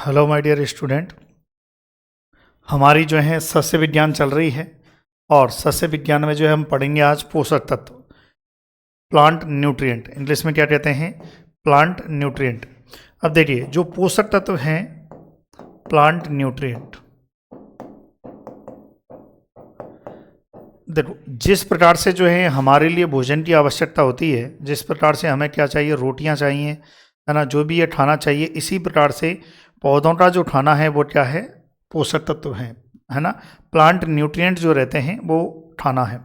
Hello my dear student. हमारी जो है सस्य विज्ञान चल रही है और सस्य विज्ञान में जो है हम पढ़ेंगे आज पोषक तत्व, प्लांट न्यूट्रिएंट। इंग्लिश में क्या कहते हैं? Plant nutrient. अब देखिए, जो पोषक तत्व हैं प्लांट न्यूट्रिएंट, देखो जिस प्रकार से जो है हमारे लिए भोजन की आवश्यकता होती है, जिस प्रकार से हमें क्या चाहिए, रोटियां चाहिए, है ना, जो भी ये खाना चाहिए, इसी प्रकार से पौधों का जो खाना है वो क्या है? पोषक तत्व है ना। प्लांट न्यूट्रिएंट जो रहते हैं वो खाना है।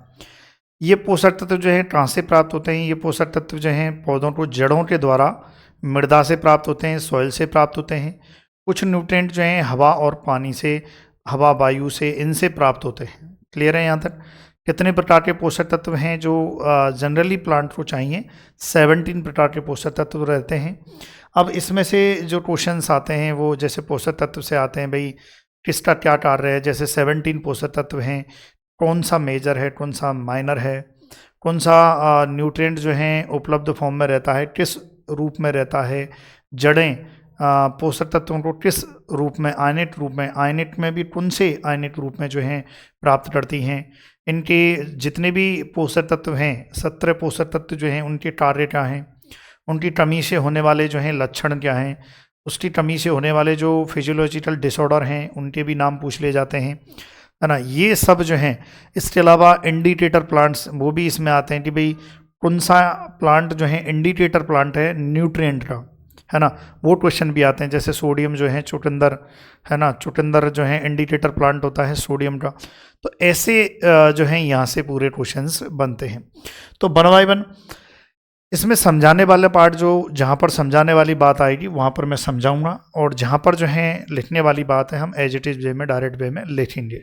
ये पोषक तत्व जो है कहाँ से प्राप्त होते हैं? ये पोषक तत्व जो हैं पौधों को जड़ों के द्वारा मृदा से प्राप्त होते हैं, सॉइल से प्राप्त होते हैं। कुछ न्यूट्रिएंट जो हैं हवा और पानी से, हवा वायु से, इनसे प्राप्त होते हैं। क्लियर है यहाँ तक? कितने प्रकार के पोषक तत्व हैं जो जनरली प्लांट को चाहिए? 17 प्रकार के पोषक तत्व रहते हैं। अब इसमें से जो क्वेश्चंस आते हैं वो जैसे पोषक तत्व से आते हैं, भाई किसका क्या कार्य है। जैसे 17 पोषक तत्व हैं, कौन सा मेजर है, कौन सा माइनर है, कौन सा न्यूट्रिएंट जो हैं उपलब्ध फॉर्म में रहता है, किस रूप में रहता है, जड़ें पोषक तत्वों को किस रूप में, आयनिक रूप में, आयनिक में भी कौन से आयनिक रूप में जो हैं प्राप्त करती हैं। इनके जितने भी पोषक तत्व हैं, 17 पोषक तत्व जो हैं, उनके कार्य क्या हैं, उनकी कमी से होने वाले जो हैं लक्षण क्या हैं, उसकी कमी से होने वाले जो फिजियोलॉजिकल डिसऑर्डर हैं उनके भी नाम पूछ लिए जाते हैं, है ना। ये सब जो हैं, इसके अलावा इंडिकेटर प्लांट्स वो भी इसमें आते हैं कि भाई कौन सा प्लांट जो है इंडिकेटर प्लांट है न्यूट्रिएंट का, है ना। वो क्वेश्चन भी आते हैं। जैसे सोडियम जो है चुकंदर, है ना, चुकंदर जो है इंडिकेटर प्लांट होता है सोडियम का। तो ऐसे जो है यहाँ से पूरे क्वेश्चंस बनते हैं। तो वन बाय वन इसमें समझाने वाला पार्ट, जो जहाँ पर समझाने वाली बात आएगी वहाँ पर मैं समझाऊंगा, और जहाँ पर जो है लिखने वाली बात है हम एज इट इज वे में, डायरेक्ट वे में लिखेंगे।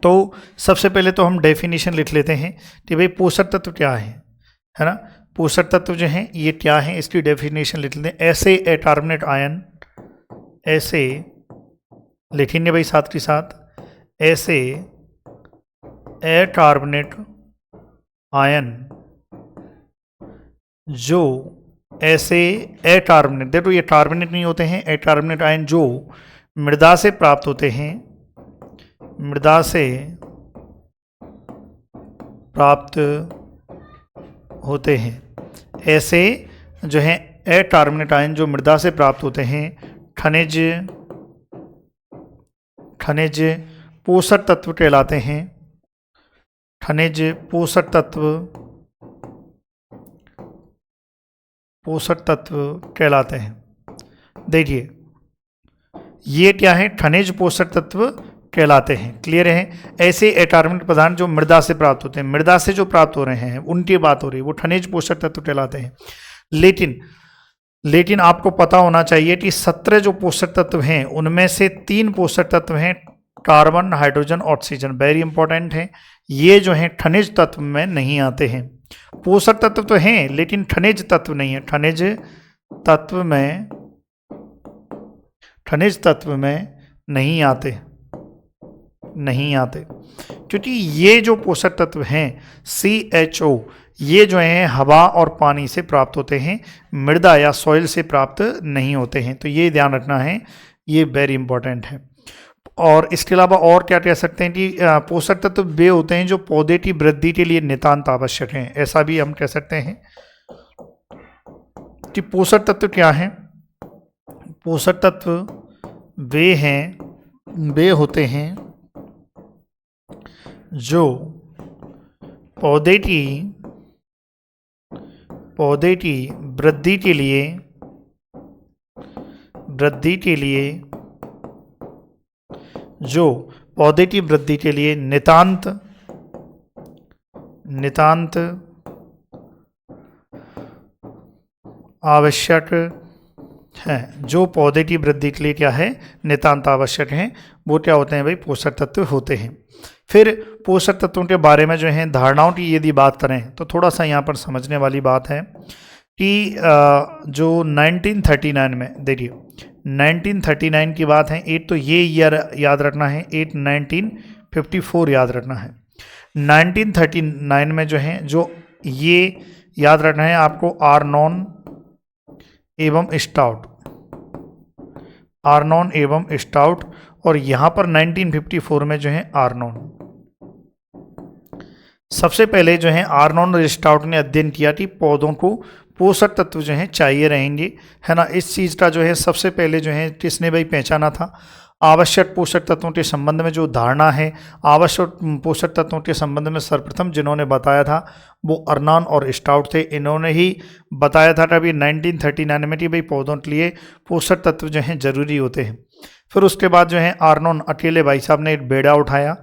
तो सबसे पहले तो हम डेफिनेशन लिख लेते हैं कि भाई पोषक तत्व क्या है ना। पोषक तत्व जो हैं ये क्या है, इसकी डेफिनेशन लिख लेते हैं। ऐसे एटार्बनेट आयन, ऐसे लिखेंगे भाई साथ के साथ, ऐसे एटार्बनेट आयन जो ऐसे एटार्बनेट, देखो ये टार्बनेट नहीं होते हैं, एटार्बनेट आयन जो मृदा से प्राप्त होते हैं, मृदा से प्राप्त होते हैं, ऐसे जो हैं एटार्बनेट आयन जो मृदा से प्राप्त होते हैं, खनिज पोषक तत्व कहलाते हैं। खनिज पोषक तत्व कहलाते हैं। देखिए ये क्या है? खनिज पोषक तत्व कहलाते हैं। क्लियर है? ऐसे एटार्बनेट पदार्थ जो मृदा से प्राप्त होते हैं, मृदा से जो प्राप्त हो रहे हैं उनकी बात हो रही है, वो खनिज पोषक तत्व कहलाते हैं। लेकिन आपको पता होना चाहिए कि 17 जो पोषक तत्व हैं उनमें से 3 पोषक तत्व हैं carbon, hydrogen, oxygen. Very important है। ये जो है खनिज तत्व में नहीं आते हैं। पोषक तत्व तो हैं लेकिन खनिज तत्व नहीं है। खनिज तत्व में नहीं आते क्योंकि ये जो पोषक तत्व हैं CHO, ये जो हैं हवा और पानी से प्राप्त होते हैं, मृदा या सॉइल से प्राप्त नहीं होते हैं। तो ये ध्यान रखना है, ये वेरी इंपॉर्टेंट है। और इसके अलावा और क्या कह सकते हैं कि पोषक तत्व वे होते हैं जो पौधे की वृद्धि के लिए नितांत आवश्यक हैं। ऐसा भी हम कह सकते हैं कि पोषक तत्व क्या हैं? पोषक तत्व वे होते हैं जो पौधे की वृद्धि के लिए नितांत आवश्यक है। जो पौधे की वृद्धि के लिए क्या है? नितांत आवश्यक है। वो क्या होते हैं भाई? पोषक तत्व होते हैं। फिर पोषक तत्वों के बारे में जो है धारणाओं की यदि बात करें तो थोड़ा सा यहाँ पर समझने वाली बात है कि जो 1939 में, देखिए 1939 की बात है। एक तो ये ईयर याद रखना है, 1954 याद रखना है। 1939 में जो है, जो ये याद रखना है आपको, आर्नोन एवं स्टाउट, आर्नोन एवं स्टाउट, और यहाँ पर 1954 में जो है आर्नोन। सबसे पहले जो है आर्नोन और स्टाउट ने अध्ययन किया कि पौधों को पोषक तत्व जो है चाहिए रहेंगे, है ना। इस चीज़ का जो है सबसे पहले जो है किसने भाई पहचाना था। आवश्यक पोषक तत्वों के संबंध में जो धारणा है, आवश्यक पोषक तत्वों के संबंध में सर्वप्रथम जिन्होंने बताया था वो अर्नॉन और स्टाउट थे। इन्होंने ही बताया था अभी 1939 में कि भाई पौधों के लिए पोषक तत्व जो हैं जरूरी होते हैं। फिर उसके बाद जो है आर्नोन अकेले भाई साहब ने एक बेड़ा उठाया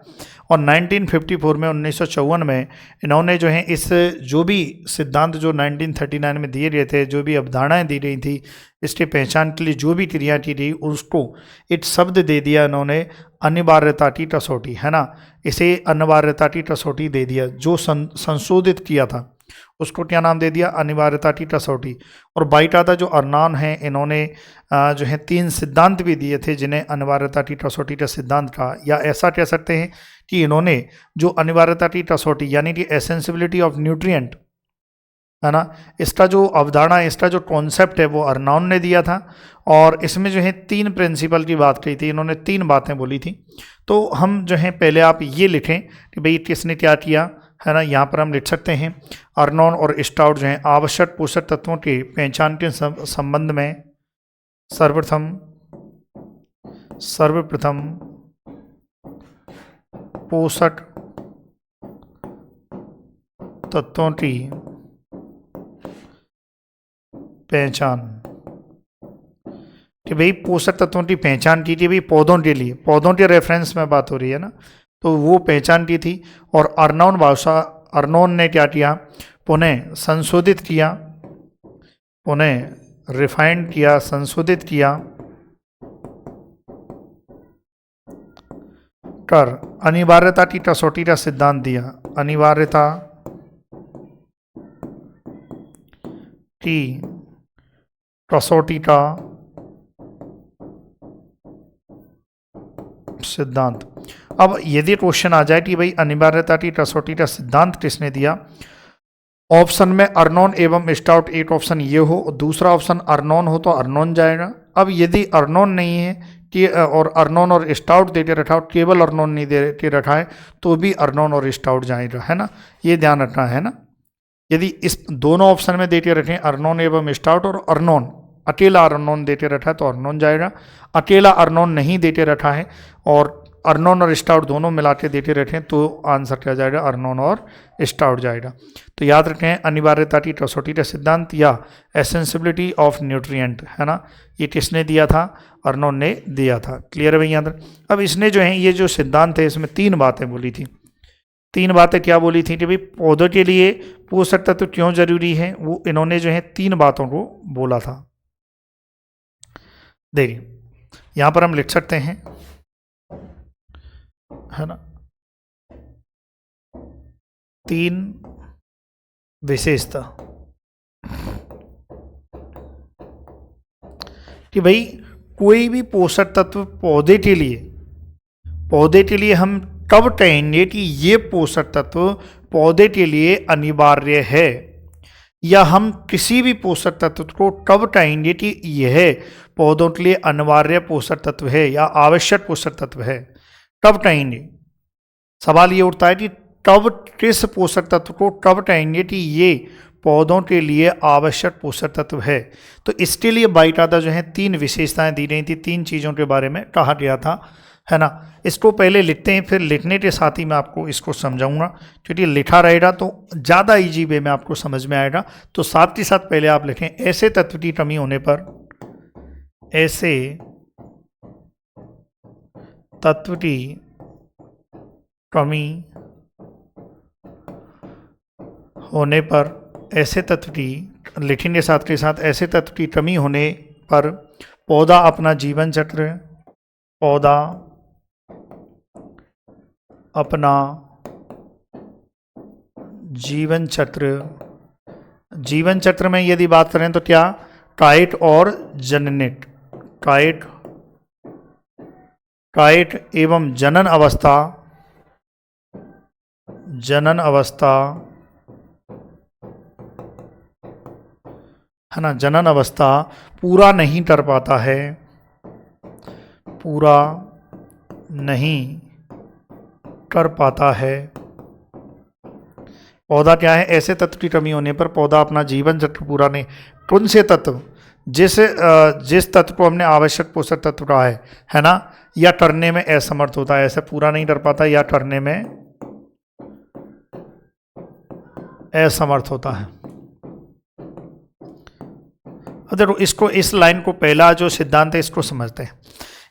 और 1954 में 1954 में इन्होंने जो है इस जो भी सिद्धांत जो 1939 में दिए गए थे, जो भी अवधारणाएं दी गई थी, इसके पहचान के लिए जो भी क्रिया की गई, उसको एक शब्द दे दिया इन्होंने, अनिवार्यता की कसौटी, है ना। इसे अनिवार्यता की कसौटी दे दिया। जो संशोधित किया था उसको क्या नाम दे दिया, अनिवार्यता की कसौटी। और बाईटादा जो अर्नॉन है, इन्होंने जो है 3 सिद्धांत भी दिए थे जिन्हें अनिवार्यता की कसौटी का सिद्धांत कहा, या ऐसा कह सकते हैं कि इन्होंने जो अनिवार्यता की कसौटी यानी कि एसेंसिबिलिटी ऑफ न्यूट्रिएंट, है ना, इसका जो अवधारणा, इसका जो कॉन्सेप्ट है वो अर्नॉन ने दिया था। और इसमें जो है 3 प्रिंसिपल की बात कही थी, इन्होंने 3 बातें बोली थी। तो हम जो है पहले आप ये लिखें कि भाई किसने क्या किया, है ना। यहाँ पर हम लिख सकते हैं अर्नॉन और स्टाउट जो हैं आवश्यक पोषक तत्वों के पहचान के संबंध में सर्वप्रथम पोषक तत्वों की पहचान, कि भाई पोषक तत्वों की पहचान कीजिए भाई पौधों के लिए, पौधों के रेफरेंस में बात हो रही है ना, तो वो पहचान की थी। और अर्नोन ने क्या किया, पुनः संशोधित किया, पुनः रिफाइंड किया, संशोधित किया कर अनिवार्यता की कसौटी का सिद्धांत दिया। अनिवार्यता की कसौटी का सिद्धांत। अब यदि क्वेश्चन आ जाए कि भाई अनिवार्यता की कसौटी का सिद्धांत किसने दिया, ऑप्शन में अर्नोन एवं स्टाउट एक ऑप्शन ये हो, दूसरा ऑप्शन अर्नोन हो तो अर्नोन जाएगा। अब यदि अर्नोन नहीं है कि और अर्नोन और स्टाउट दे के रखा हो, केवल अर्नोन नहीं दे के रखा है, तो भी अर्नोन और स्टाउट जाएगा, है ना। ये ध्यान रखना है ना। यदि इस दोनों ऑप्शन में दे के रखें अर्नोन एवं स्टाउट, और अर्नोन अकेला अर्नोन दे के रखा है तो अर्नोन जाएगा, अकेला अर्नोन नहीं दे के रखा है और अर्नोन और स्टाउट दोनों मिला के देते रखें तो आंसर क्या जाएगा, अर्नोन और स्टाउट जाएगा। तो याद रखें अनिवार्यता की कसौटी का सिद्धांत या एसेंसिबिलिटी ऑफ न्यूट्रिएंट, है ना, ये किसने दिया था, अर्नोन ने दिया था। क्लियर है भैया। अब इसने जो है ये जो सिद्धांत है इसमें 3 बातें बोली थी। 3 बातें क्या बोली थी कि भाई पौधों के लिए पोषक तत्व क्यों जरूरी है, वो इन्होंने जो है 3 बातों को बोला था। देखिए यहाँ पर हम लिख सकते हैं, है ना, 3 विशेषता कि भाई कोई भी पोषक तत्व पौधे के लिए हम कब कहेंगे कि ये पोषक तत्व पौधे के लिए अनिवार्य है, या हम किसी भी पोषक तत्व को कब कहेंगे कि यह पौधों के लिए अनिवार्य पोषक तत्व है या आवश्यक पोषक तत्व है, कब कहेंगे। सवाल ये उठता है कि कब किस पोषक तत्व को कब कहेंगे कि ये पौधों के लिए आवश्यक पोषक तत्व है। तो इसके लिए बाईटादा जो है 3 विशेषताएं दी गई थी, 3 चीज़ों के बारे में कहा गया था, है ना। इसको पहले लिखते हैं, फिर लिखने के साथ ही मैं आपको इसको समझाऊंगा, क्योंकि लिखा रहेगा तो ज़्यादा ईजी वे में आपको समझ में आएगा। तो साथ ही साथ पहले आप लिखें, ऐसे तत्व की कमी होने पर, ऐसे तत्व की कमी होने पर, ऐसे तत्व की लिखेंगे साथ के साथ, ऐसे तत्व की कमी होने पर पौधा अपना जीवन चक्र, पौधा अपना जीवन चक्र में यदि बात करें तो क्या, काइट और जननेट, काइट एवं जनन अवस्था, है ना, जनन अवस्था पूरा नहीं कर पाता है, पूरा नहीं कर पाता है। पौधा क्या है? ऐसे तत्व की कमी होने पर पौधा अपना जीवन चक्र पूरा नहीं। कौन से तत्व? जिस तत्व को हमने आवश्यक पोषक तत्व कहा है ना, या करने में असमर्थ होता है, ऐसे पूरा नहीं कर पाता या करने में असमर्थ होता है। देखो इसको, इस लाइन को, पहला जो सिद्धांत है इसको समझते हैं।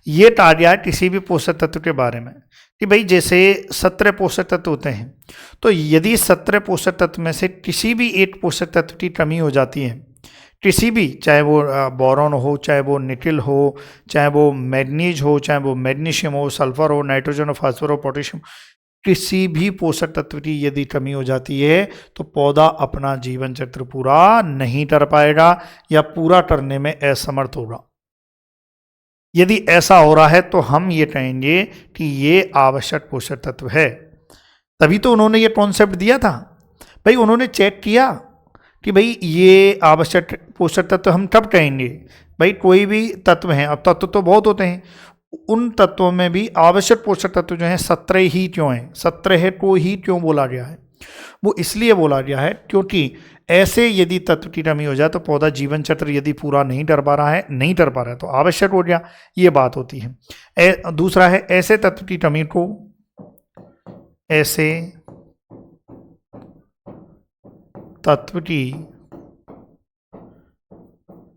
ये कहा गया है किसी भी पोषक तत्व के बारे में कि भाई जैसे 17 पोषक तत्व होते हैं, तो यदि 17 पोषक तत्व में से किसी भी एक पोषक तत्व की कमी हो जाती है, किसी भी, चाहे वो बोरॉन हो, चाहे वो निकेल हो, चाहे वो मैग्नीज हो, चाहे वो मैग्नीशियम हो, सल्फर हो, नाइट्रोजन हो, फास्फोरस हो, पोटेशियम, किसी भी पोषक तत्व की यदि कमी हो जाती है तो पौधा अपना जीवन चक्र पूरा नहीं कर पाएगा या पूरा करने में असमर्थ होगा। यदि ऐसा हो रहा है तो हम ये कहेंगे कि ये आवश्यक पोषक तत्व है। तभी तो उन्होंने ये कॉन्सेप्ट दिया था। भाई उन्होंने चेक किया कि भाई ये आवश्यक पोषक तत्व हम कब कहेंगे। भाई कोई भी तत्व है, अब तत्व तो बहुत होते हैं, उन तत्वों में भी आवश्यक पोषक तत्व जो हैं 17 ही क्यों हैं? 17 को ही क्यों बोला गया है? वो इसलिए बोला गया है क्योंकि ऐसे यदि तत्व की कमी हो जाए तो पौधा जीवन चक्र यदि पूरा नहीं कर पा रहा है तो आवश्यक हो गया, ये बात होती है। दूसरा है ऐसे तत्व की कमी को, ऐसे तत्व की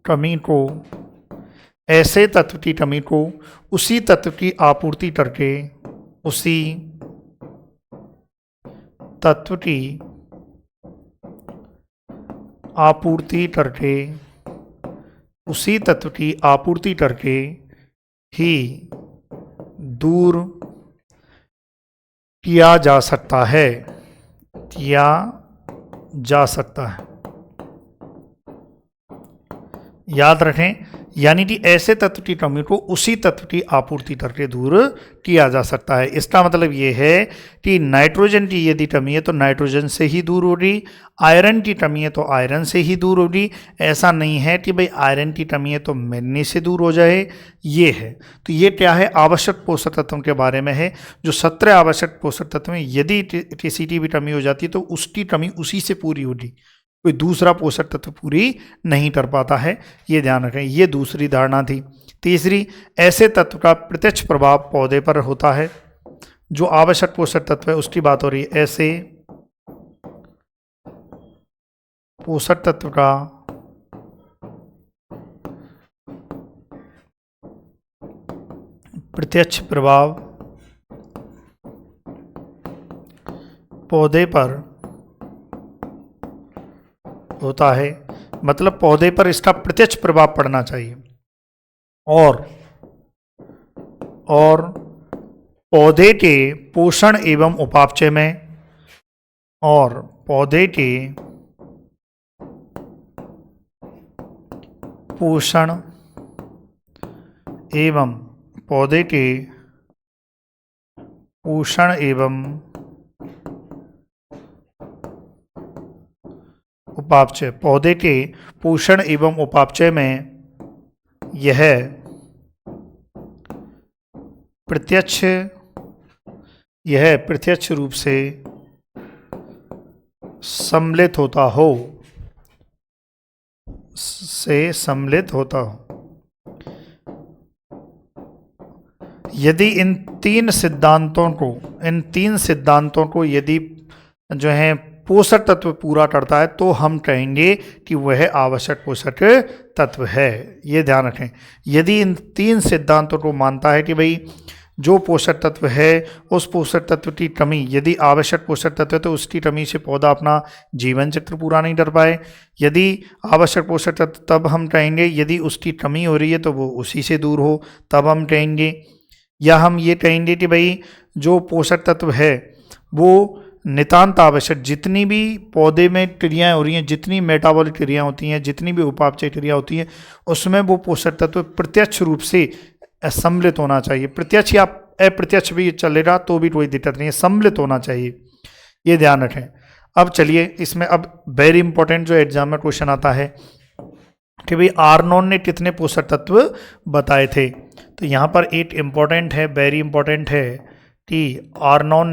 कमी को, ऐसे तत्व की कमी को उसी तत्व की आपूर्ति करके, उसी तत्व की आपूर्ति करके, उसी तत्व की आपूर्ति करके ही दूर किया जा सकता है, किया जा सकता है। याद रखें, यानी कि ऐसे तत्व की कमी को उसी तत्व की आपूर्ति करके दूर किया जा सकता है। इसका मतलब ये है कि नाइट्रोजन की यदि कमी है तो नाइट्रोजन से ही दूर होगी, आयरन की कमी है तो आयरन से ही दूर होगी। ऐसा नहीं है कि भाई आयरन की कमी है तो मैग्नीज से दूर हो जाए, ये है। तो ये क्या है? आवश्यक पोषक तत्वों के बारे में है। जो 17 आवश्यक पोषक तत्व में यदि किसी की भी कमी हो जाती है तो उसकी कमी उसी से पूरी होगी, कोई दूसरा पोषक तत्व पूरी नहीं कर पाता है, ये ध्यान रखें। ये दूसरी धारणा थी। तीसरी, ऐसे तत्व का प्रत्यक्ष प्रभाव पौधे पर होता है। जो आवश्यक पोषक तत्व है उसकी बात हो रही है। ऐसे पोषक तत्व का प्रत्यक्ष प्रभाव पौधे पर होता है, मतलब पौधे पर इसका प्रत्यक्ष प्रभाव पड़ना चाहिए। और पौधे के पोषण एवं उपापचय में, और पौधे के पोषण एवं, पौधे के पोषण एवं उपापचय, पौधे के पोषण एवं उपापचय में यह प्रत्यक्ष रूप से सम्मिलित होता हो, यदि इन तीन सिद्धांतों को यदि जो है पोषक तत्व पूरा करता है तो हम कहेंगे कि वह आवश्यक पोषक तत्व है। ये ध्यान रखें। यदि इन तीन सिद्धांतों को मानता है कि भाई जो पोषक तत्व है उस पोषक तत्व की कमी, यदि आवश्यक पोषक तत्व है तो उसकी कमी से पौधा अपना जीवन चक्र पूरा नहीं कर पाए। यदि आवश्यक पोषक तत्व, तब हम कहेंगे यदि उसकी कमी हो रही है तो वो उसी से दूर हो, तब हम कहेंगे। या हम ये कहेंगे कि भाई जो पोषक तत्व है वो नितांत आवश्यक, जितनी भी पौधे में क्रियाएं हो रही हैं, जितनी मेटाबॉलिक क्रियाएं होती हैं, जितनी भी उपापचय क्रिया होती हैं, उसमें वो पोषक तत्व प्रत्यक्ष रूप से सम्मिलित होना चाहिए। प्रत्यक्ष या अप्रत्यक्ष भी चलेगा तो भी कोई दिक्कत नहीं है, सम्मिलित होना चाहिए, ये ध्यान रखें। अब चलिए इसमें अब वेरी इंपॉर्टेंट जो एग्जाम में क्वेश्चन आता है कि भाई आर्नोन ने कितने पोषक तत्व बताए थे। तो यहाँ पर एक इम्पोर्टेंट है, वेरी इम्पोर्टेंट है कि आर्नोन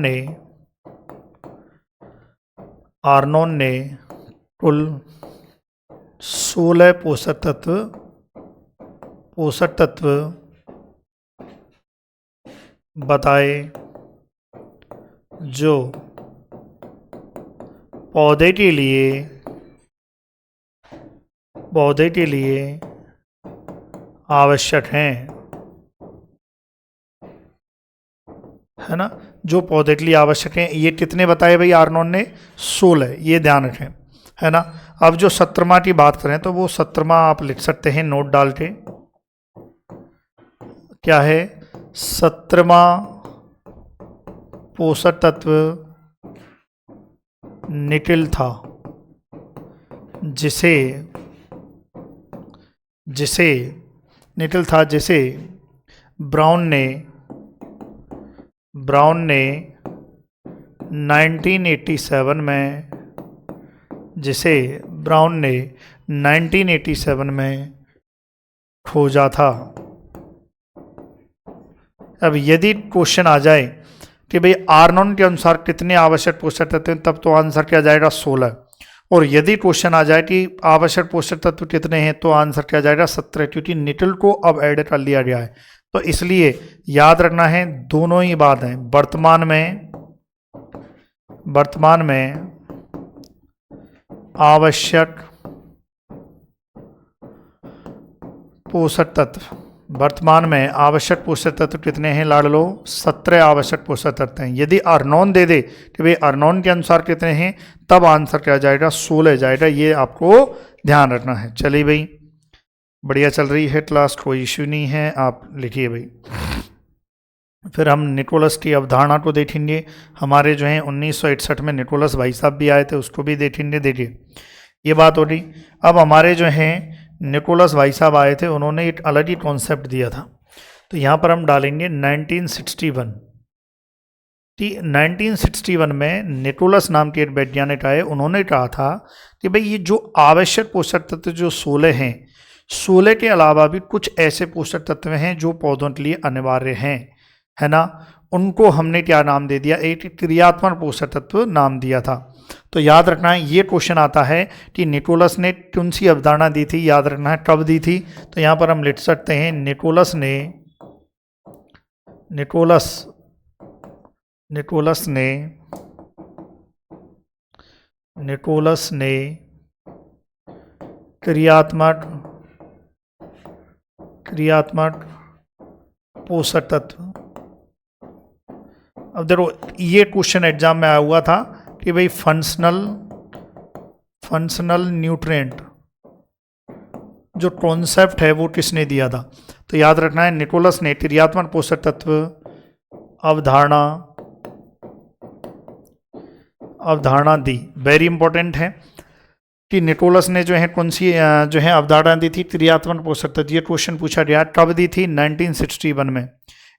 ने कुल 16 पोषक तत्व बताए जो पौधे के लिए आवश्यक हैं, है ना, जो पौधे के लिए आवश्यक हैं। ये कितने बताए भाई आर्नोन ने? 16, ये ध्यान रखें, है ना। अब जो 17वां की बात करें तो वो 17वां आप लिख सकते हैं नोट डाल के। क्या है? 17वां पोषक तत्व निकिल था, जिसे ब्राउन ने 1987 में खोजा था। अब यदि क्वेश्चन आ जाए कि भाई आर्नोन के अनुसार कितने आवश्यक पोषक तत्व हैं, तब तो आंसर क्या जाएगा? 16। और यदि क्वेश्चन आ जाए कि आवश्यक पोषक तत्व कितने हैं, तो आंसर क्या जाएगा? 17, क्योंकि निकल को अब ऐड कर लिया गया है। तो इसलिए याद रखना है, दोनों ही बात है। वर्तमान में आवश्यक पोषक तत्व कितने हैं लाडलो? 17 आवश्यक पोषक तत्व हैं। यदि आर्नोन दे दे कि भाई आर्नोन के अनुसार कितने हैं, तब आंसर क्या जाएगा? 16 जाएगा। ये आपको ध्यान रखना है। चलिए भाई, बढ़िया चल रही है क्लास, कोई इश्यू नहीं है, आप लिखिए भाई। फिर हम निकोलस की अवधारणा को देखेंगे। हमारे जो हैं 1961 में निकोलस भाई साहब भी आए थे, उसको भी देखेंगे। देखिए, ये बात हो रही। अब हमारे जो हैं निकोलस भाई साहब आए थे, उन्होंने एक अलग ही कॉन्सेप्ट दिया था। तो यहाँ पर हम डालेंगे 1961। 1961 में निकोलस नाम के एक वैज्ञानिक आए, उन्होंने कहा था कि भाई ये जो आवश्यक पोषक तत्व जो 16 हैं, 16 के अलावा भी कुछ ऐसे पोषक तत्व हैं जो पौधों के लिए अनिवार्य हैं, है ना। उनको हमने क्या नाम दे दिया? एक क्रियात्मक पोषक तत्व नाम दिया था। तो याद रखना है, ये क्वेश्चन आता है कि निकोलस ने कौन सी अवधारणा दी थी, याद रखना है कब दी थी। तो यहाँ पर हम लिख सकते हैं निकोलस ने क्रियात्मक पोषक तत्व। अब देखो, ये क्वेश्चन एग्जाम में आया हुआ था कि भाई फंक्शनल न्यूट्रिएंट जो कॉन्सेप्ट है वो किसने दिया था? तो याद रखना है, निकोलस ने क्रियात्मक पोषक तत्व अवधारणा दी। वेरी इंपॉर्टेंट है कि निकोलस ने जो है कौन सी जो है अवधारणा दी थी? क्रियात्मक पोषक तत्व। ये क्वेश्चन पूछा गया, कब दी थी? 1961 में।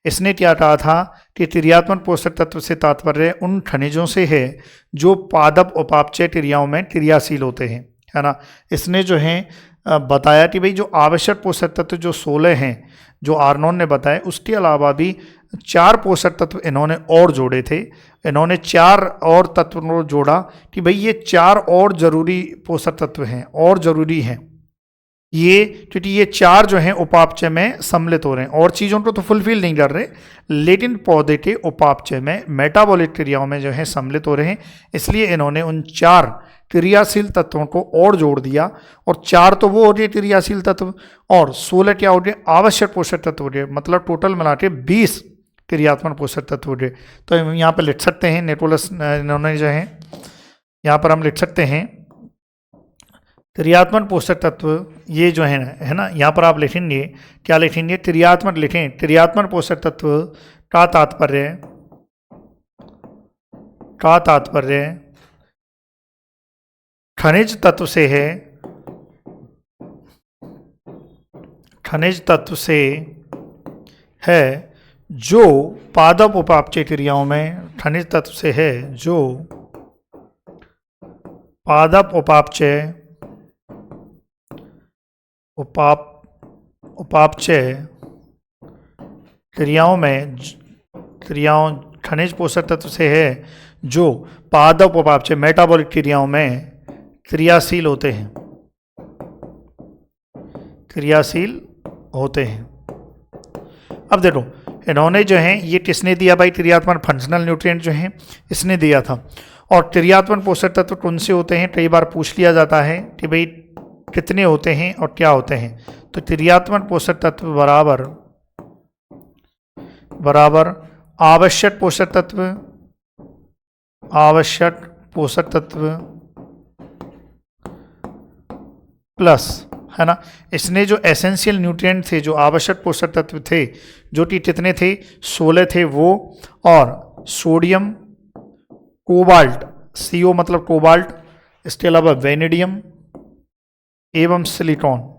इसने क्या कहा था कि क्रियात्मक पोषक तत्व से तात्पर्य उन खनिजों से है जो पादप उपापचय क्रियाओं में क्रियाशील होते हैं, है ना। इसने जो है बताया कि भाई जो आवश्यक पोषक तत्व जो 16 हैं, जो आर्नोन ने बताया, उसके अलावा भी 4 पोषक तत्व इन्होंने और जोड़े थे। इन्होंने 4 और तत्व को जोड़ा कि भाई ये 4 और जरूरी पोषक तत्व हैं, और जरूरी हैं ये, क्योंकि ये 4 जो हैं उपापचय में सम्मिलित हो रहे हैं। और चीज़ों को तो फुलफिल नहीं कर रहे, लेकिन पौधे के उपापचय में, मेटाबॉलिक क्रियाओं में जो है सम्मिलित हो रहे हैं। इसलिए इन्होंने उन 4 क्रियाशील तत्वों को और जोड़ दिया। और 4 तो वो हो गए क्रियाशील तत्व, और 16 क्या हो गए? आवश्यक पोषक तत्व हो गए। मतलब टोटल मिला के 20 क्रियात्मक पोषक तत्व हो गए। तो हम यहाँ पर लिख सकते हैं, निकोलस इन्होंने जो है, यहाँ पर हम लिख सकते हैं क्रियात्मक पोषक तत्व, ये जो है ना, यहाँ पर आप लिखेंगे, क्या लिखेंगे? क्रियात्मक लिखें। क्रियात्मक पोषक तत्व का तात्पर्य खनिज तत्व से है जो पादप उपापचय क्रियाओं में, खनिज तत्व से है जो पादप उपापचय क्रियाओं खनिज पोषक तत्व से है जो पादप उपापचय मेटाबॉलिक क्रियाओं में क्रियाशील होते हैं, क्रियाशील होते हैं। अब देखो इन्होंने जो है ये किसने दिया भाई, क्रियात्मक फंक्शनल न्यूट्रिएंट जो है इसने दिया था। और क्रियात्मक पोषक तत्व कौन से होते हैं, कई बार पूछ लिया जाता है कि भाई कितने होते हैं और क्या होते हैं। तो क्रियात्मक पोषक तत्व बराबर आवश्यक पोषक तत्व, प्लस, है ना, इसने जो एसेंशियल न्यूट्रिएंट थे, जो आवश्यक पोषक तत्व थे, जो कि कितने थे, 16 थे वो, और सोडियम, कोबाल्ट, CO मतलब कोबाल्ट, इसके अलावा वेनेडियम एवं सिलिकॉन,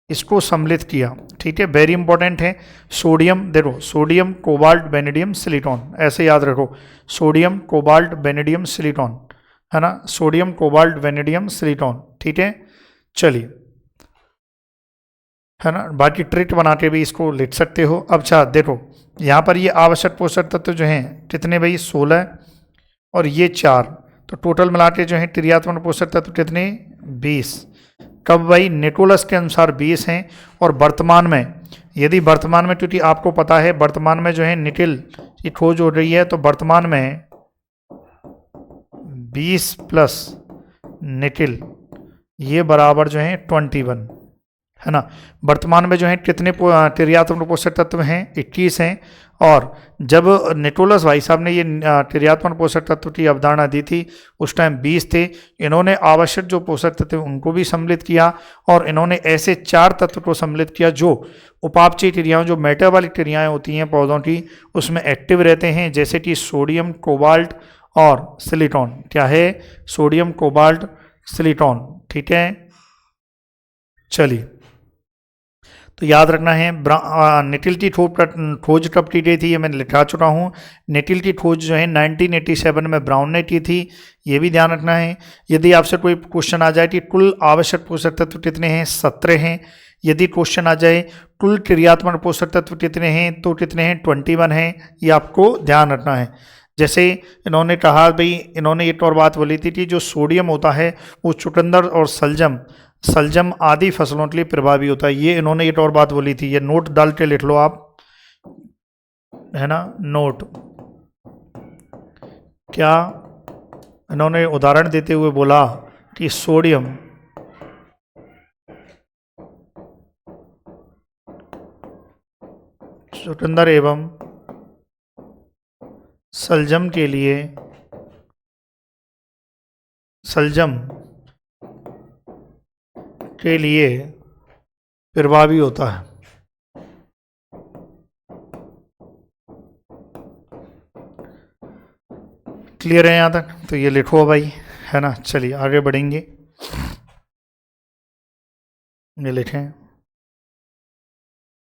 इसको सम्मिलित किया। ठीक है, वेरी इंपॉर्टेंट है। सोडियम, देखो सोडियम, कोबाल्ट, वेनेडियम, सिलिकॉन, ऐसे याद रखो, सोडियम, कोबाल्ट, वेनेडियम, सिलिकॉन, है ना, सोडियम, कोबाल्ट, वेनेडियम, सिलिकॉन। ठीक है, चलिए, है ना, बाकी ट्रिक बना के भी इसको लिख सकते हो। अब अच्छा देखो यहाँ पर ये आवश्यक पोषक तत्व जो हैं कितने भाई, 16 और ये 4, तो टोटल मिला के जो है क्रियात्मक पोषक तत्व कितने, 20। कब भाई, निकोलस के अनुसार 20 हैं। और वर्तमान में, यदि वर्तमान में, क्योंकि आपको पता है वर्तमान में जो है निकिल की खोज हो रही है, तो वर्तमान में 20 प्लस निकिल ये बराबर जो है 21, है ना। वर्तमान में जो है कितने क्रियात्मक पोषक तत्व हैं, 21 हैं। और जब निकोलस भाई साहब ने ये क्रियात्मक पोषक तत्व की अवधारणा दी थी उस टाइम 20 थे। इन्होंने आवश्यक जो पोषक तत्व उनको भी सम्मिलित किया, और इन्होंने ऐसे 4 तत्व को सम्मिलित किया जो उपापचय क्रियाएं, जो मेटाबॉलिक क्रियाएं होती हैं पौधों की, उसमें एक्टिव रहते हैं, जैसे कि सोडियम, कोबाल्ट और सिलिकॉन। क्या है, सोडियम, कोबाल्ट, सिलिकॉन। ठीक है, चलिए, तो याद रखना है निटिल की खोज कब की गई थी, ये मैं लिखा चुका हूँ। निटिल की खोज जो है 1987 में ब्राउन ने की थी, ये भी ध्यान रखना है। यदि आपसे कोई क्वेश्चन आ जाए कि कुल आवश्यक पोषक तत्व कितने हैं, 17 हैं। यदि क्वेश्चन आ जाए कुल क्रियात्मक पोषक तत्व कितने हैं, तो कितने हैं, 21 हैं। ये आपको ध्यान रखना है। जैसे इन्होंने कहा भाई, इन्होंने एक और बात बोली थी कि जो सोडियम होता है वो चुकंदर और सलजम आदि फसलों के लिए प्रभावी होता है। ये इन्होंने एक और बात बोली थी, ये नोट डाल के लिख लो आप, है ना, नोट। क्या इन्होंने उदाहरण देते हुए बोला कि सोडियम चुकंदर एवं सलजम के लिए प्रभावी होता है। क्लियर है यहाँ तक, तो ये लिखो भाई, है ना। चलिए आगे बढ़ेंगे, ये लिखें,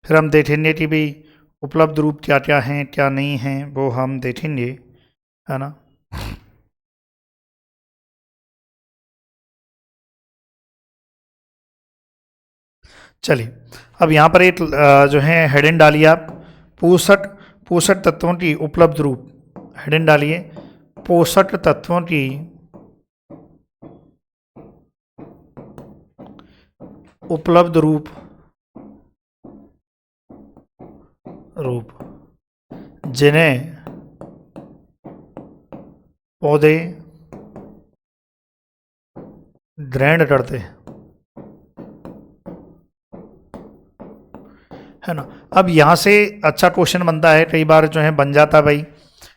फिर हम देखेंगे कि भाई उपलब्ध रूप क्या क्या हैं क्या नहीं हैं, वो हम देखेंगे, है ना। चलिए, अब यहाँ पर एक जो है हेडिंग डालिए आप, पोषक तत्वों की उपलब्ध रूप। हेडिंग डालिए, पोषक तत्वों की उपलब्ध रूप जिन्हें पौधे ग्रहण करते हैं, है ना। अब यहाँ से अच्छा क्वेश्चन बनता है, कई बार जो है बन जाता है भाई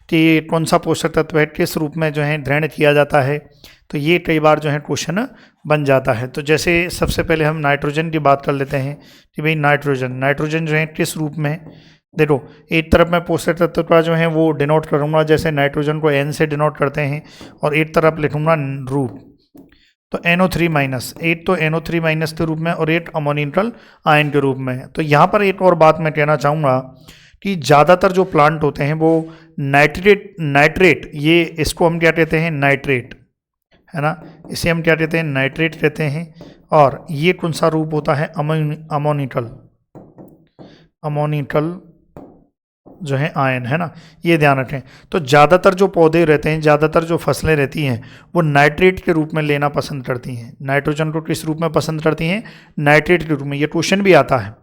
कि कौन सा पोषक तत्व है किस रूप में जो है ग्रहण किया जाता है, तो ये कई बार जो है क्वेश्चन बन जाता है। तो जैसे सबसे पहले हम नाइट्रोजन की बात कर लेते हैं कि भाई नाइट्रोजन जो है किस रूप में, देखो एक तरफ मैं पोषक तत्व का जो है वो डिनोट करूँगा, जैसे नाइट्रोजन को N से डिनोट करते हैं, और एक तरफ लिखूँगा रूप, तो NO3 माइनस, एक तो NO3 माइनस के रूप में और एक अमोनियम आयन के रूप में। तो यहाँ पर एक और बात मैं कहना चाहूँगा कि ज़्यादातर जो प्लांट होते हैं वो नाइट्रेट, ये इसको हम क्या कहते हैं, नाइट्रेट, है ना, इसे हम क्या कहते हैं, नाइट्रेट कहते हैं। और ये कौन सा रूप होता है, अमोनिकल जो है आयन, है ना, ये ध्यान रखें। तो ज़्यादातर जो पौधे रहते हैं, ज़्यादातर जो फसलें रहती हैं, वो नाइट्रेट के रूप में लेना पसंद करती हैं। नाइट्रोजन को किस रूप में पसंद करती हैं? नाइट्रेट के रूप में। ये क्वेश्चन भी आता है,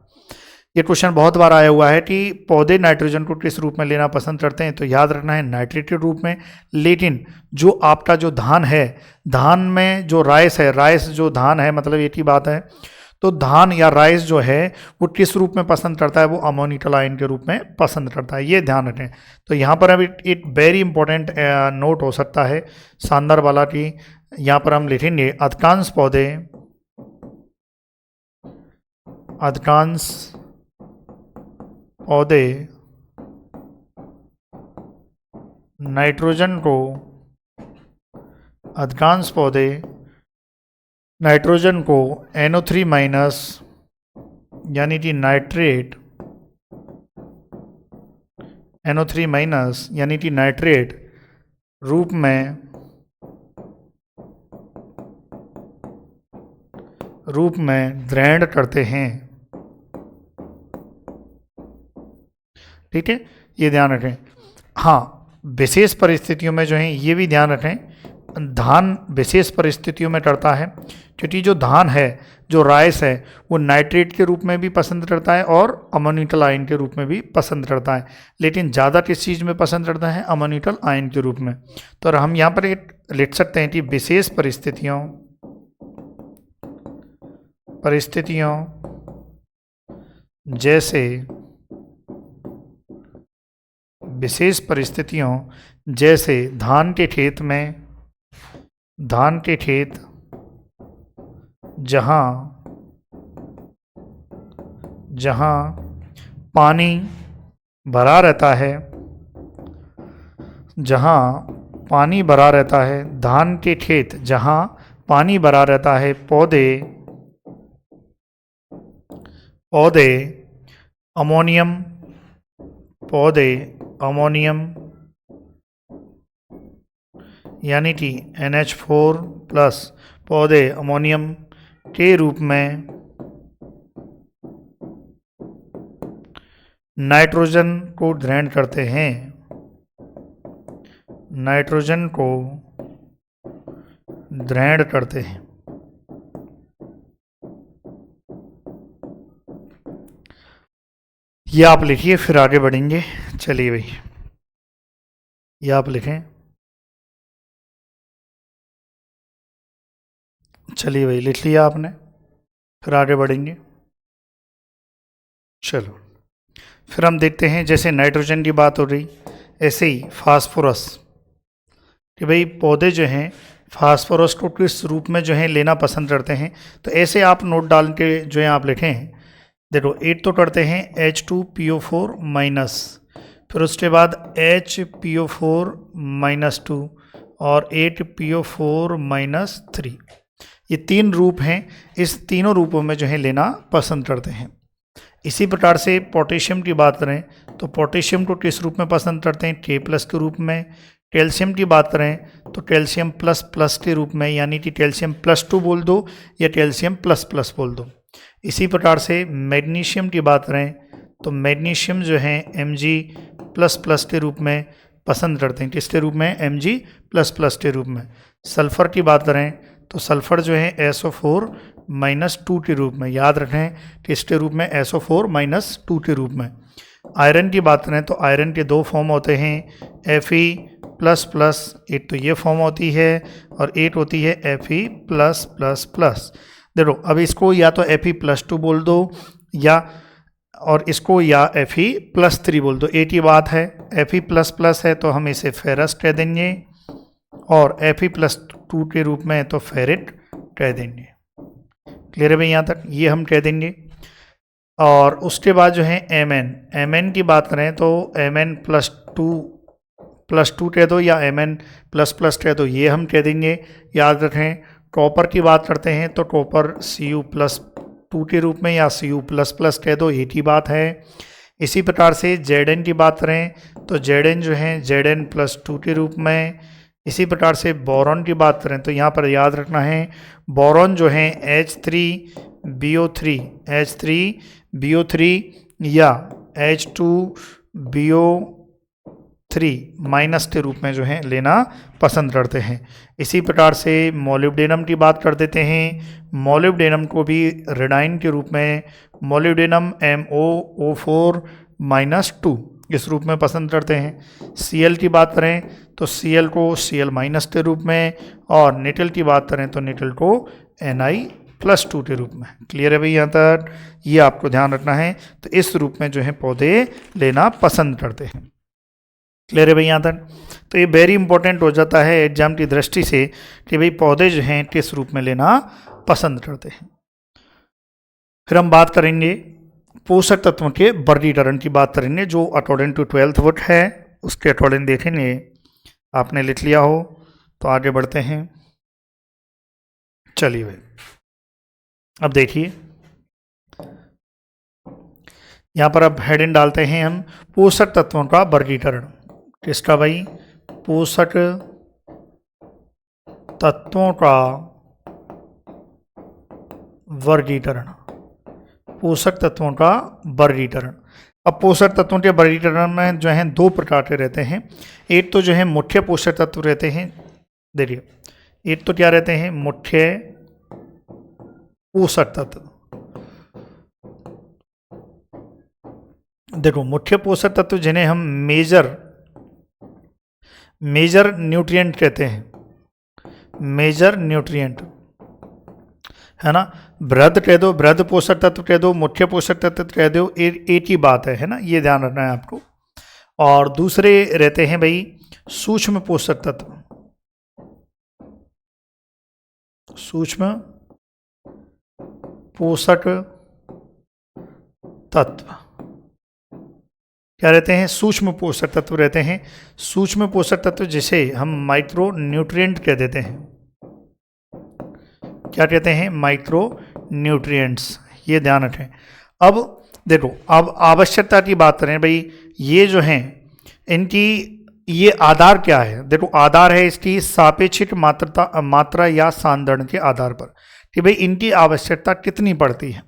ये क्वेश्चन बहुत बार आया हुआ है कि पौधे नाइट्रोजन को किस रूप में लेना पसंद करते हैं, तो याद रखना है नाइट्रेट के रूप में। लेकिन जो आपका जो धान है, धान में जो राइस है, राइस जो धान है, मतलब एक ही बात है, तो धान या राइस जो है वो किस रूप में पसंद करता है? वो अमोनिटल आयन के रूप में पसंद करता है, ये ध्यान रखें। तो यहाँ पर अभी एक वेरी इंपॉर्टेंट नोट हो सकता है शानदार वाला कि यहाँ पर हम लिखेंगे अधिकांश पौधे नाइट्रोजन को NO3 माइनस यानी कि नाइट्रेट, NO3 माइनस यानी कि नाइट्रेट रूप में ग्रहण करते हैं। ठीक है, ये ध्यान रखें। हाँ, विशेष परिस्थितियों में जो है ये भी ध्यान रखें, धान विशेष परिस्थितियों में करता है, क्योंकि जो धान है, जो राइस है, वो नाइट्रेट के रूप में भी पसंद करता है और अमोनिटल आयन के रूप में भी पसंद करता है। लेकिन ज़्यादा किस चीज़ में पसंद करता है? अमोनिटल आयन के रूप में। तो हम यहाँ पर एक लिख सकते हैं कि विशेष परिस्थितियों जैसे धान के खेत जहाँ पानी भरा रहता है, धान के खेत जहाँ पानी भरा रहता है, पौधे अमोनियम यानी कि NH4 प्लस, पौधे अमोनियम के रूप में नाइट्रोजन को ग्रहण करते हैं। ये आप लिखिए, फिर आगे बढ़ेंगे। चलिए भाई, ये आप लिखें। चलिए भाई, लिख लिया आपने, फिर आगे बढ़ेंगे। चलो, फिर हम देखते हैं, जैसे नाइट्रोजन की बात हो रही, ऐसे ही फास्फोरस, कि भाई पौधे जो हैं फास्फोरस को किस रूप में जो है लेना पसंद करते हैं। तो ऐसे आप नोट डाल के जो है आप लिखें। देखो, 8 तो करते हैं H2PO4 माइनस, फिर उसके बाद HPO4 माइनस 2 और 8PO4 माइनस 3। ये 3 रूप हैं, इस तीनों रूपों में जो है लेना पसंद करते हैं। इसी प्रकार से पोटेशियम की बात करें तो पोटेशियम को किस रूप में पसंद करते हैं? K+ के रूप में। कैल्शियम की बात करें तो कैल्शियम प्लस के रूप में, यानी कि कैल्शियम +2 बोल दो या कैल्शियम ++ बोल दो। इसी प्रकार से मैग्नीशियम की बात करें तो मैग्नीशियम जो है Mg++ के रूप में पसंद करते हैं। किसके रूप में? Mg++ के रूप में। सल्फ़र की बात करें तो सल्फ़र जो है SO4-2 के रूप में, याद रखें किसके रूप में? SO4-2 के रूप में। आयरन की बात करें तो आयरन के 2 फॉर्म होते हैं, Fe++, एक तो ये फॉर्म होती है और एक होती है Fe+++। देखो, अब इसको या तो Fe+2 बोल दो या और इसको या Fe+3 बोल दो, एक ही बात है। Fe++ है तो हम इसे फेरस कह देंगे और Fe+2 के रूप में तो फेरिट कह देंगे। क्लियर है भाई यहाँ तक? ये हम कह देंगे। और उसके बाद जो है Mn की बात करें तो Mn+2 कह दो या Mn++ कह दो, ये हम कह देंगे, याद रखें। कॉपर की बात करते हैं तो कॉपर Cu+2 के रूप में या Cu++ कह दो, एक ही बात है। इसी प्रकार से Zn की बात करें तो Zn जो है Zn+2 के रूप में। इसी प्रकार से बोरॉन की बात करें तो यहाँ पर याद रखना है, बोरॉन जो है H3BO3 या H2 BO3 माइनस के रूप में जो है लेना पसंद करते हैं। इसी प्रकार से मोलिब्डेनम की बात कर देते हैं। मोलिब्डेनम को भी रेडाइन के रूप में मोलिब्डेनम MoO4-2 इस रूप में पसंद करते हैं। Cl की बात करें तो Cl को Cl- के रूप में, और निकल की बात करें तो निकल को Ni+2 के रूप में। क्लियर है भाई यहाँ तक? ये आपको ध्यान रखना है। तो इस रूप में जो है पौधे लेना पसंद करते हैं। क्लियर है भाई यहाँ तक? तो ये वेरी इंपॉर्टेंट हो जाता है एग्जाम की दृष्टि से कि भाई पौधे जो हैं किस रूप में लेना पसंद करते हैं। फिर हम बात करेंगे पोषक तत्वों के वर्गीकरण की बात करेंगे, जो अकॉर्डिंग टू 12th बुक है उसके अकॉर्डिंग देखेंगे। आपने लिख लिया हो तो आगे बढ़ते हैं। चलिए भाई, अब देखिए यहाँ पर अब हेडिंग डालते हैं हम पोषक तत्वों का वर्गीकरण। किसका भाई? पोषक तत्वों का वर्गीकरण। पोषक तत्वों का वर्गीकरण। अब पोषक तत्वों के वर्गीकरण में जो है दो प्रकार के रहते हैं। एक तो जो है मुख्य पोषक तत्व रहते हैं, देखिए एक तो क्या रहते हैं? मुख्य पोषक तत्व। देखो मुख्य पोषक तत्व जिन्हें हम मेजर न्यूट्रिएंट कहते हैं, मेजर न्यूट्रिएंट है ना। वृहद कह दो, वृहद पोषक तत्व कह दो, मुख्य पोषक तत्व कह दो, एक ही बात है ना, ये ध्यान रखना है आपको। और दूसरे रहते हैं भाई सूक्ष्म पोषक तत्व। सूक्ष्म पोषक तत्व क्या रहते हैं? सूक्ष्म पोषक तत्व रहते हैं। सूक्ष्म पोषक तत्व जिसे हम माइक्रो न्यूट्रिएंट कह देते हैं। क्या कहते हैं? Micro nutrients. ये ध्यान रखें। अब देखो, अब आवश्यकता की बात करें भाई, ये जो हैं इनकी ये आधार क्या है? देखो आधार है इसकी सापेक्षिक मात्रा या सांद्रण के आधार पर कि भाई इनकी आवश्यकता कितनी पड़ती है।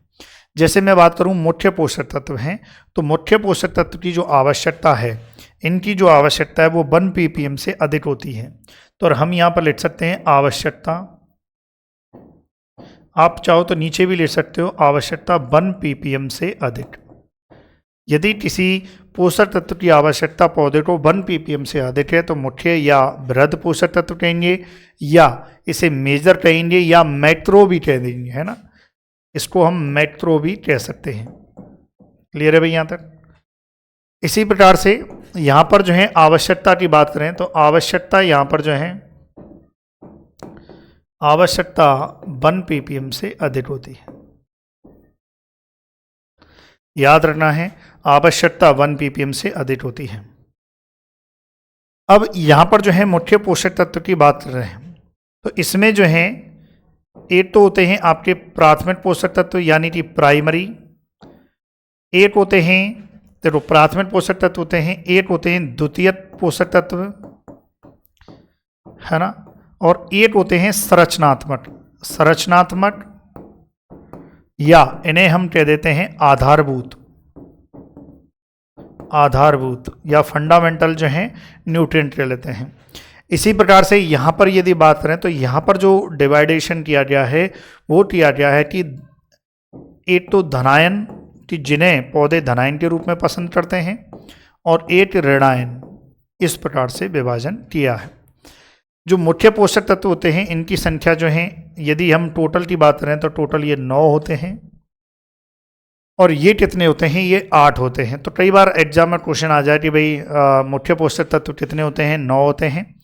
जैसे मैं बात करूं मुख्य पोषक तत्व हैं, तो मुख्य पोषक तत्व की जो आवश्यकता है, इनकी जो आवश्यकता है वो 1 ppm से अधिक होती है। तो और हम यहाँ पर लिख सकते हैं आवश्यकता, आप चाहो तो नीचे भी लिख सकते हो, आवश्यकता 1 ppm से अधिक। यदि किसी पोषक तत्व की आवश्यकता पौधे को 1 ppm से अधिक है तो मुख्य या वृहद पोषक तत्व कहेंगे, या इसे मेजर कहेंगे, या मैक्रो भी कह देंगे, है ना। इसको हम मैक्रो भी कह सकते हैं। क्लियर है भाई यहाँ तक? इसी प्रकार से यहाँ पर जो है आवश्यकता की बात करें तो आवश्यकता यहाँ पर जो है आवश्यकता 1 ppm से अधिक होती है। याद रखना है, आवश्यकता 1 ppm से अधिक होती है। अब यहाँ पर जो है मुख्य पोषक तत्व की बात कर रहे हैं, तो इसमें जो है एक तो होते हैं आपके प्राथमिक पोषक तत्व यानी कि प्राइमरी, एक होते हैं, देखो प्राथमिक पोषक तत्व होते हैं, एक होते हैं द्वितीयक पोषक तत्व, है ना, और एक होते हैं संरचनात्मक या इन्हें हम कह देते हैं आधारभूत या फंडामेंटल जो हैं न्यूट्रिएंट कह लेते हैं। इसी प्रकार से यहाँ पर यदि बात करें तो यहाँ पर जो डिवाइडेशन किया गया है वो किया गया है कि एक तो धनायन कि जिन्हें पौधे धनायन के रूप में पसंद करते हैं, और एक ऋणायन, इस प्रकार से विभाजन किया है। जो मुख्य पोषक तत्व होते हैं इनकी संख्या जो है, यदि हम टोटल की बात करें तो टोटल ये 9 होते हैं, और ये कितने होते हैं? ये 8 होते हैं। तो कई बार एग्जाम में क्वेश्चन आ जाए कि भाई मुख्य पोषक तत्व कितने होते हैं? 9 होते हैं,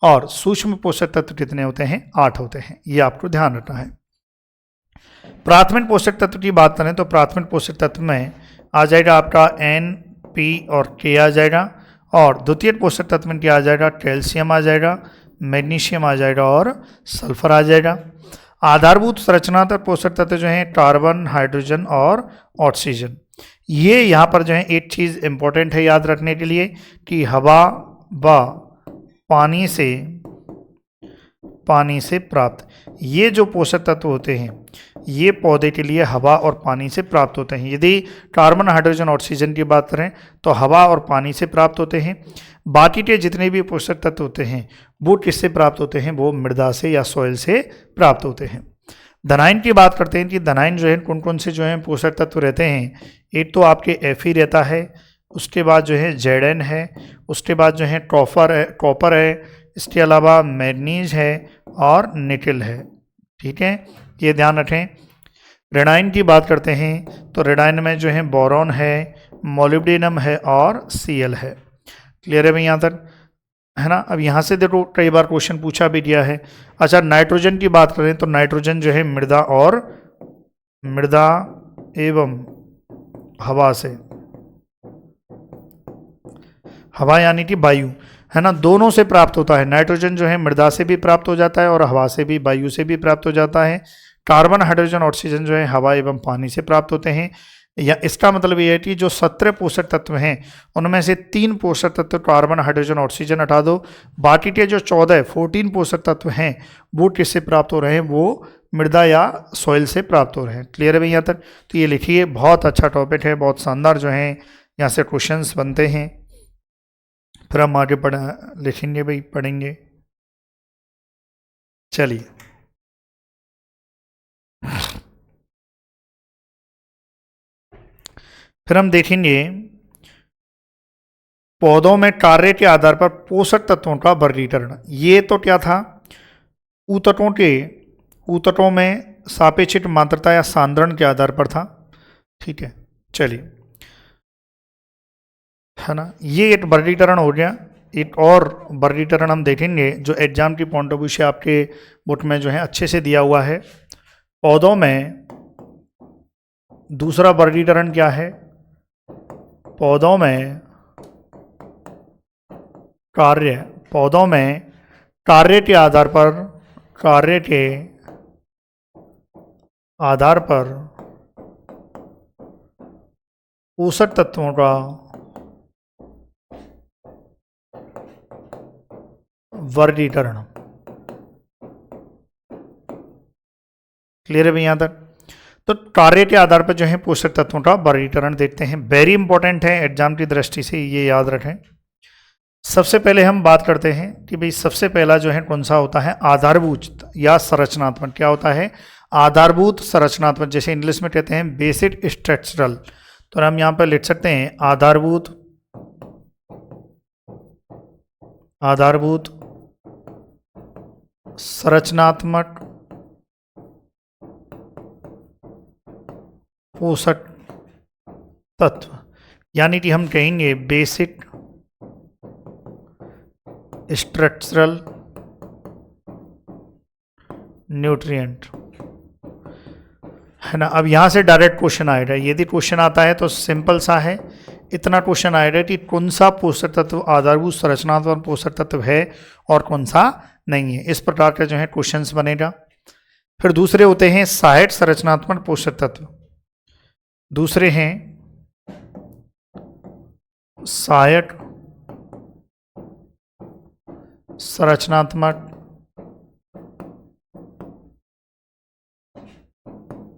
और सूक्ष्म पोषक तत्व कितने होते हैं? 8 होते हैं। ये आपको ध्यान रखना है। प्राथमिक पोषक तत्व की बात करें तो प्राथमिक पोषक तत्व में आ जाएगा आपका N, P और K आ जाएगा, और द्वितीय पोषक तत्व में क्या आ जाएगा? कैल्शियम आ जाएगा, मैग्नीशियम आ जाएगा और सल्फर आ जाएगा। आधारभूत संरचनात्मक पोषक तत्व जो हैं कार्बन, हाइड्रोजन और ऑक्सीजन। ये यहाँ पर जो है एक चीज़ इंपॉर्टेंट है याद रखने के लिए कि हवा व पानी से पानी से प्राप्त। ये जो पोषक तत्व होते हैं ये पौधे के लिए हवा और पानी से प्राप्त होते हैं। यदि कार्बन, हाइड्रोजन, ऑक्सीजन की बात करें तो हवा और पानी से प्राप्त होते हैं। बाकी के जितने भी पोषक तत्व होते हैं वो किससे प्राप्त होते हैं? वो मृदा से या सॉइल से प्राप्त होते हैं। धनाइन की बात करते हैं कि धनाइन जो है कौन कौन से जो है पोषक तत्व रहते हैं। एक तो आपके Fe रहता है, उसके बाद जो है Zn है, उसके बाद जो है कॉपर है, इसके अलावा मैग्नीज है और निकेल है। ठीक है, ये ध्यान रखें। रेनाइन की बात करते हैं तो रेनाइन में जो है बोरॉन है, मोलिब्डेनम है और Cl है। क्लियर है भाई यहाँ तक, है ना। अब यहाँ से देखो कई बार क्वेश्चन पूछा भी गया है। अच्छा, नाइट्रोजन की बात करें तो नाइट्रोजन जो है मृदा एवं हवा से, हवा यानी कि वायु, है ना, दोनों से प्राप्त होता है। नाइट्रोजन जो है मृदा से भी प्राप्त हो जाता है और हवा से भी, वायु से भी प्राप्त हो जाता है। कार्बन, हाइड्रोजन, ऑक्सीजन जो है हवा एवं पानी से प्राप्त होते हैं। या इसका मतलब ये है कि जो 17 पोषक तत्व हैं उनमें से 3 पोषक तत्व कार्बन, हाइड्रोजन, ऑक्सीजन हटा दो, बाकी के जो 14 पोषक तत्व हैं वो किससे प्राप्त हो रहे हैं? वो मृदा या सॉइल से प्राप्त हो रहे हैं। क्लियर है भाई यहाँ तक? तो ये लिखिए, बहुत अच्छा टॉपिक है, बहुत शानदार जो है यहाँ से क्वेश्चंस बनते हैं। फिर हम आगे लिखेंगे भाई, पढ़ेंगे। चलिए, फिर हम देखेंगे पौधों में कार्य के आधार पर पोषक तत्वों का वर्गीकरण। ये तो क्या था? ऊतकों में सापेक्षिक मात्रता या सांद्रण के आधार पर था। ठीक है, चलिए, है ना, ये एक वर्गीकरण हो गया। एक और वर्गीकरण हम देखेंगे जो एग्जाम की पॉइंट ऑफ व्यू से आपके बुक में जो है अच्छे से दिया हुआ है। पौधों में दूसरा वर्गीकरण क्या है? पौधों में कार्य के आधार पर पोषक तत्वों का वर्गीकरण। क्लियर है भाई यहाँ तक? तो कार्य के आधार पर जो है पोषक तत्वों का वर्गीकरण देखते हैं। वेरी इंपॉर्टेंट है एग्जाम की दृष्टि से, ये याद रखें। सबसे पहले हम बात करते हैं कि भाई सबसे पहला जो है कौन सा होता है? आधारभूत या संरचनात्मक। क्या होता है? आधारभूत संरचनात्मक, जैसे इंग्लिश में कहते हैं बेसिक स्ट्रक्चरल। तो हम यहाँ पर लिख सकते हैं आधारभूत संरचनात्मक पोषक तत्व, यानी कि हम कहेंगे बेसिक स्ट्रक्चरल न्यूट्रिएंट, है ना। अब यहाँ से डायरेक्ट क्वेश्चन आएगा। यदि क्वेश्चन आता है तो सिंपल सा है, इतना क्वेश्चन आएगा कि कौन सा पोषक तत्व आधारभूत संरचनात्मक पोषक तत्व है और कौन सा नहीं है। इस प्रकार का जो है क्वेश्चंस बनेगा। फिर दूसरे होते हैं सहायक संरचनात्मक पोषक तत्व। दूसरे हैं सहायक संरचनात्मक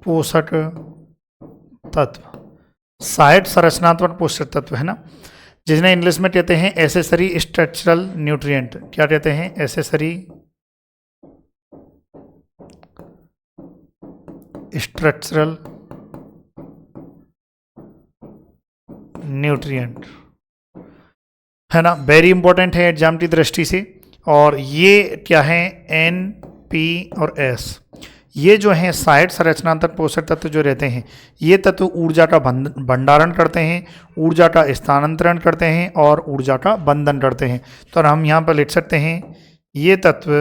पोषक तत्व। सहायक संरचनात्मक पोषक तत्व, है ना, जिन्हें इंग्लिश में कहते हैं एसेसरी स्ट्रक्चरल न्यूट्रिएंट। क्या कहते हैं? एसेसरी स्ट्रक्चरल न्यूट्रिएंट, है ना। वेरी इंपॉर्टेंट है एग्जाम की दृष्टि से। और ये क्या है? एन, पी और एस। ये जो हैं सहायक संरचनात्मक पोषक तत्व जो रहते हैं, ये तत्व ऊर्जा का भंडारण करते हैं, ऊर्जा का स्थानांतरण करते हैं और ऊर्जा का बंधन करते हैं। तो हम यहाँ पर लिख सकते हैं ये तत्व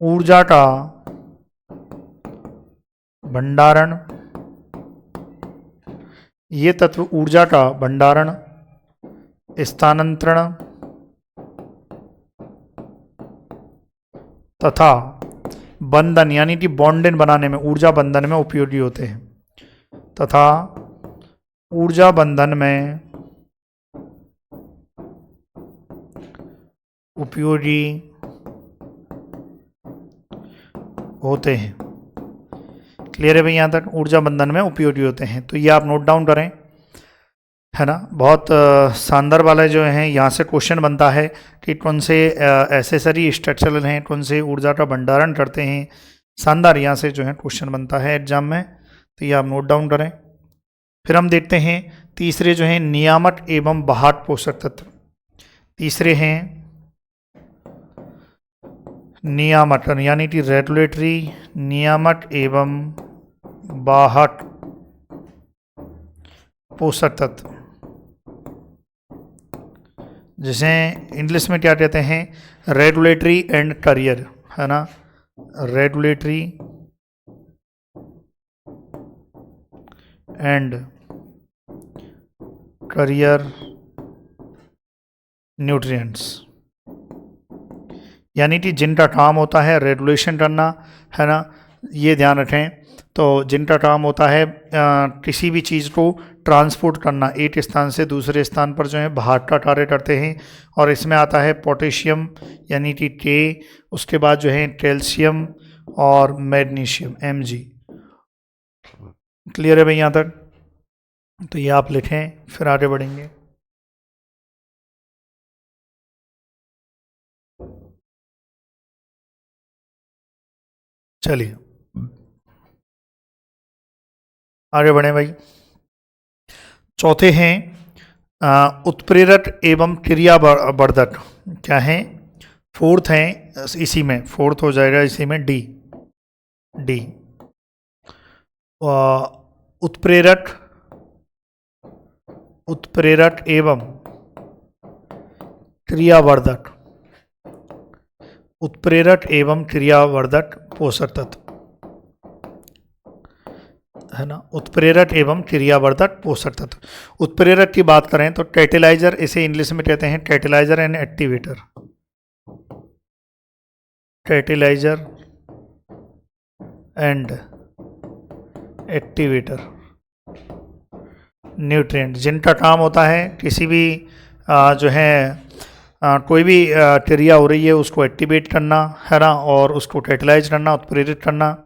ऊर्जा का भंडारण, ये तत्व ऊर्जा का भंडारण, स्थानांतरण तथा बंधन यानी कि बॉन्डेन बनाने में, ऊर्जा बंधन में उपयोगी होते हैं, तथा ऊर्जा बंधन में उपयोगी होते हैं। क्लियर है भाई यहाँ तक? ऊर्जा बंधन में उपयोगी होते हैं, तो ये आप नोट डाउन करें, है ना। बहुत शानदार वाला जो है यहाँ से क्वेश्चन बनता है कि कौन से एसेसरी स्ट्रक्चरल हैं, कौन से ऊर्जा का भंडारण करते हैं। शानदार यहाँ से जो है क्वेश्चन बनता है एग्जाम में, तो ये आप नोट डाउन करें। फिर हम देखते हैं तीसरे जो हैं नियामक एवं बाहक पोषक तत्व। तीसरे हैं नियामक यानी कि रेगुलेटरी, नियामक एवं बाहक पोषक तत्व, जिसे इंग्लिश में क्या कहते हैं, रेगुलेटरी एंड कैरियर, है ना। रेगुलेटरी एंड कैरियर न्यूट्रिएंट्स, यानी कि जिनका काम होता है रेगुलेशन करना, है ना, ये ध्यान रखें। तो जिनका काम होता है किसी भी चीज़ को ट्रांसपोर्ट करना, एक स्थान से दूसरे स्थान पर जो है बाहर का कार्य करते हैं। और इसमें आता है पोटेशियम यानी कि के, उसके बाद जो है कैल्शियम और मैग्नीशियम Mg। क्लियर है भाई यहाँ तक? तो ये आप लिखें, फिर आगे बढ़ेंगे। चलिए आगे बढ़े भाई। चौथे हैं उत्प्रेरक एवं क्रियावर्धक। क्या है? फोर्थ है, इसी में फोर्थ हो जाएगा, इसी में डी। उत्प्रेरक एवं क्रियावर्धक, उत्प्रेरक एवं क्रियावर्धक पोषक तत्व, है ना। उत्प्रेरक एवं क्रियावर्धक पोषक तत्व। उत्प्रेरक की बात करें तो कैटेलाइजर, इसे इंग्लिश में कहते हैं catalyser and activator. Catalyser and activator nutrient, जिनका काम होता है किसी भी जो है कोई भी क्रिया हो रही है उसको एक्टिवेट करना, है ना, और उसको कैटेलाइज करना, उत्प्रेरित करना,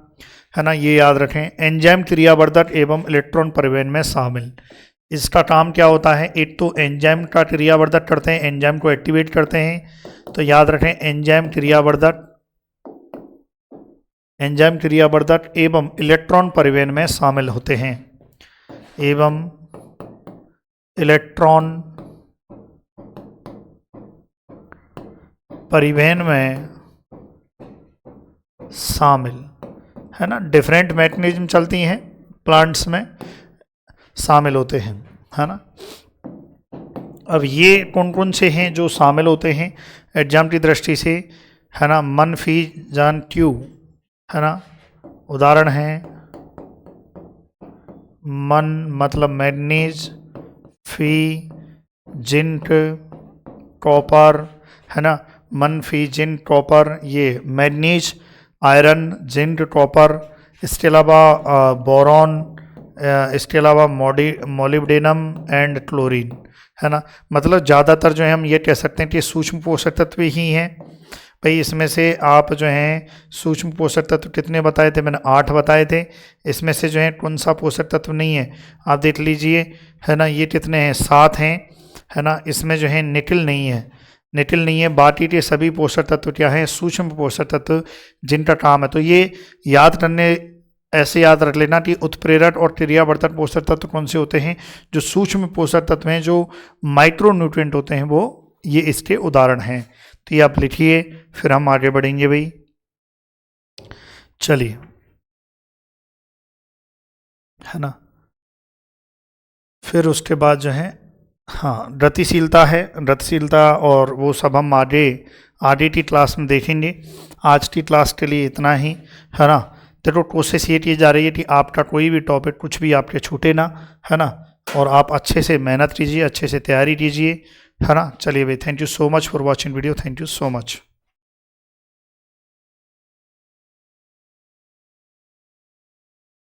है ना, ये याद रखें। एंजाइम क्रियावर्धक एवं इलेक्ट्रॉन परिवहन में शामिल, इसका काम क्या होता है? एक तो एंजाइम का क्रियावर्धक करते हैं, एंजाइम को एक्टिवेट करते हैं, तो याद रखें एंजाइम क्रियावर्धक एवं इलेक्ट्रॉन परिवहन में शामिल होते हैं, एवं इलेक्ट्रॉन परिवहन में शामिल, है ना। डिफरेंट मैकेनिज्म चलती हैं प्लांट्स में, शामिल होते हैं, है ना। अब ये कौन कौन से हैं जो शामिल होते हैं एग्जाम की दृष्टि से, है ना। मन, फी, जान, ट्यू, है ना, उदाहरण हैं। मन मतलब मैग्नीज, फी जिंक कॉपर, है ना। मन, फी, जिंक, कॉपर, ये मैग्नीज, आयरन, जिंक, कॉपर, इसके अलावा बोरॉन, इसके अलावा मोलिब्डेनम एंड क्लोरीन, है ना। मतलब ज़्यादातर जो है हम ये कह सकते हैं कि सूक्ष्म पोषक तत्व ही हैं भाई। इसमें से आप जो हैं सूक्ष्म पोषक तत्व कितने बताए थे? मैंने 8 बताए थे। इसमें से जो है कौन सा पोषक तत्व नहीं है आप देख लीजिए, है ना। ये कितने हैं? 7 हैं, है ना। इसमें जो है निकिल नहीं है, बाकी के सभी पोषक तत्व क्या हैं? सूक्ष्म पोषक तत्व, जिनका काम है। तो ये याद करने, ऐसे याद रख लेना कि उत्प्रेरक और क्रियावर्धक पोषक तत्व कौन से होते हैं? जो सूक्ष्म पोषक तत्व हैं, जो माइक्रो न्यूट्रिएंट होते हैं, वो ये इसके उदाहरण हैं। तो ये आप लिखिए, फिर हम आगे बढ़ेंगे भाई। चलिए, है ना। फिर उसके बाद जो है, हाँ, गतिशीलता है, गतिशीलता, और वो सब हम आगे की क्लास में देखेंगे। आज की क्लास के लिए इतना ही, है ना। देखो, कोशिश ये की जा रही है कि आपका कोई भी टॉपिक, कुछ भी आपके छूटे ना, है ना, और आप अच्छे से मेहनत कीजिए, अच्छे से तैयारी कीजिए, है ना। चलिए भाई, thank you so much for watching video, thank you so much.